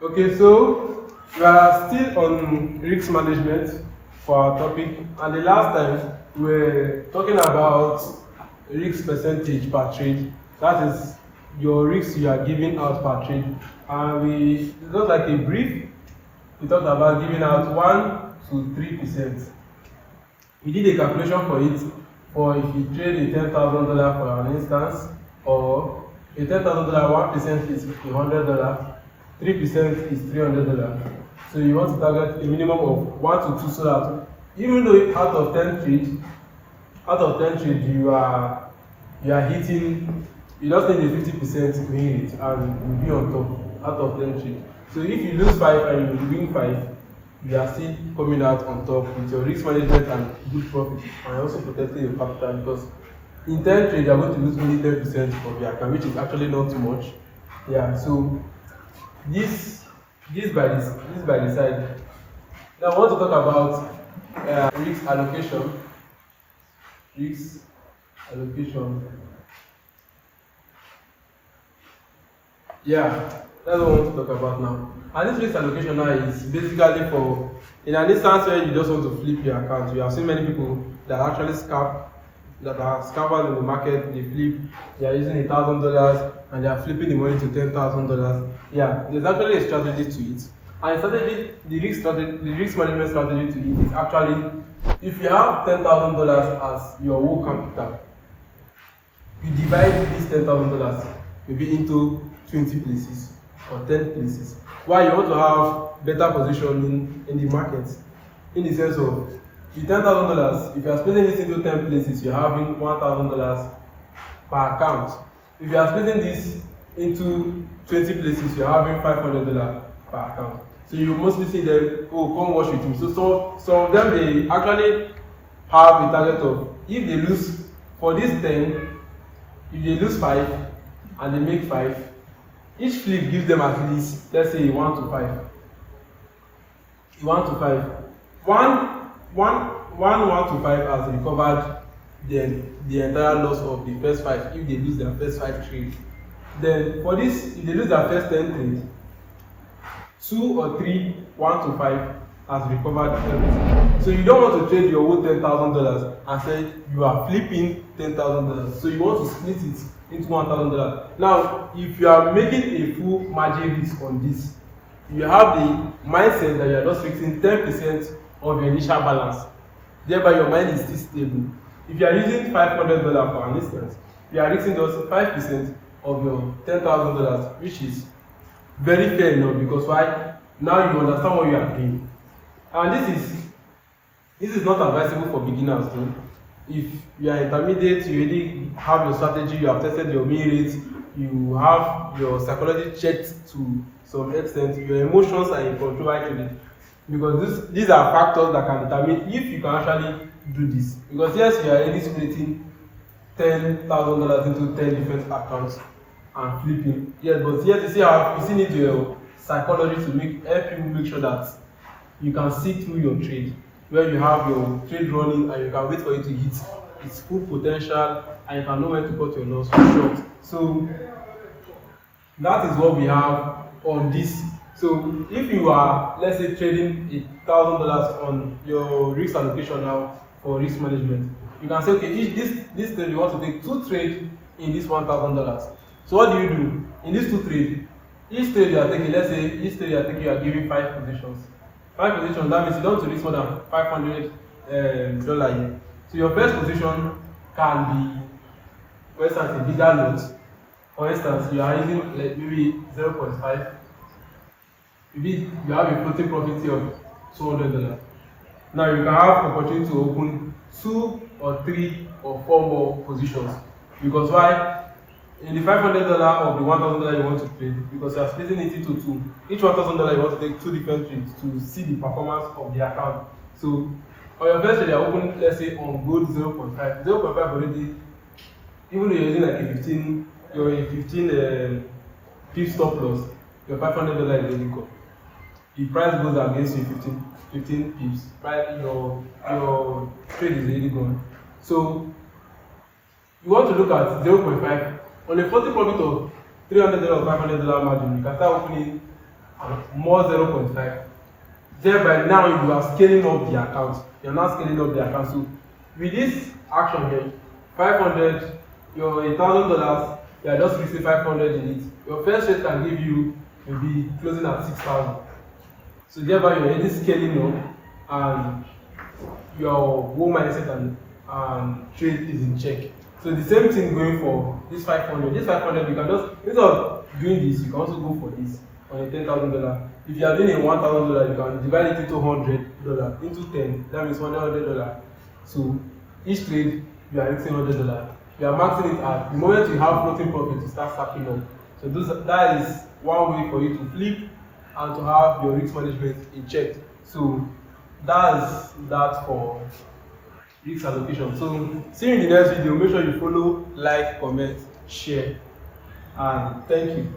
Okay, so we are still on risk management for our topic, and the last time we were talking about risk percentage per trade. That is your risk you are giving out per trade, and we just like a brief. We talked about giving out 1 to 3%. We did a calculation for it for if you trade a $10,000 for an instance, or a $10,000, 1% is $100, 3% is $300. So you want to target a minimum of 1 to 2, so that even though out of 10 trades you are hitting, you just need a 50% win rate and you'll be on top out of 10 trades. So if you lose 5 and you win 5, you are still coming out on top with your risk management and good profit, and also protecting your capital, because in 10 trades you are going to lose only 10% of your account, which is actually not too much. Yeah, so this by the side. Now I want to talk about risk allocation. Risk allocation. Yeah, that's what I want to talk about now. And this risk allocation now is basically for, in an instance where you just want to flip your account. You have seen many people that actually that are scalpers in the market. They flip, they are using $1,000 and they are flipping the money to $10,000. Yeah, there's actually a strategy to it. And the risk management strategy to it is actually, if you have $10,000 as your whole capital, you divide this $10,000 maybe into 20 places or 10 places. Why? You want to have better positioning in the market, in the sense of, with $10,000, if you are splitting this into 10 places, you're having $1,000 per account. If you are splitting this into 20 places, you're having $500 per account. So you mostly see them, oh, come watch with me. So some of them, they actually have a target of, if they lose, for this 10, if they lose 5 and they make 5, each flip gives them at least, let's say, 1 to 5. 1 to 5. 1 to 5 has recovered the entire loss of the first 5 if they lose their first 5 trades. Then for this, if they lose their first 10 trades, 2 or 3, 1 to 5 has recovered everything. So you don't want to trade your whole $10,000 and say you are flipping $10,000. So you want to split it into $1,000. Now, if you are making a full margin risk on this, you have the mindset that you are just fixing 10% of your initial balance. Thereby, your mind is still stable. If you are using $500 for an instance, you are risking just 5% of your $10,000, which is very fair enough, because why? Now you understand what you are doing. And this is not advisable for beginners though. If you are intermediate, you already have your strategy, you have tested your win rates, you have your psychology checked to some extent, your emotions are in control actually. Because these are factors that can determine if you can actually do this. Because yes, you are already splitting $10,000 into 10 different accounts and flipping. Yes, but yes, you still need your psychology to help you make sure that you can see through your trade, where you have your trade running and you can wait for it to hit its full potential, and you can know when to cut your loss short. So that is what we have on this. So if you are, let's say, trading $1,000 on your risk allocation now for risk management, you can say, okay, this trade you want to take 2 trades in this $1,000. So what do? In these 2 trades, each trade you are taking, let's say each trade you are taking, you are giving 5 positions. 5 positions, that means you don't risk more than $500 here. So your first position can be, for instance, a bigger note. For instance, you are using like maybe 0.5. Maybe you have a floating profit here of $200. Now you can have opportunity to open 2 or 3 or 4 more positions. Because why? In the $500 of the $1,000 you want to trade, because you are splitting it into 2. Each $1,000 you want to take 2 different trades to see the performance of the account. So on your first trade you are open, let's say on gold 0.5. 0.5 already, even though you're using like a 15 pip stop loss, your $500 is already gone. The price goes against you 15 pips, right? Your trade is already gone. So you want to look at 0.5 on a floating profit of $300 or $500 margin. You can start opening more 0.5. Thereby now you are scaling up the account. You're now scaling up the account. So with this action here, 500, your $1,000, you are just risking 500 in it. Your first trade can give you maybe closing at 6,000. So thereby you're already scaling up and your goal mindset and trade is in check. So the same thing going for this 500. This 500 you can just, instead of doing this, you can also go for this on a $10,000. If you are doing a $1,000, you can divide it into $100 into 10. That means $100. So each trade you are risking $100. You are maxing it at the moment you have floating profit to start stacking up. So that is one way for you to flip and to have your risk management in check. So that's that for risk allocation. So see you in the next video. Make sure you follow, like, comment, share, and thank you.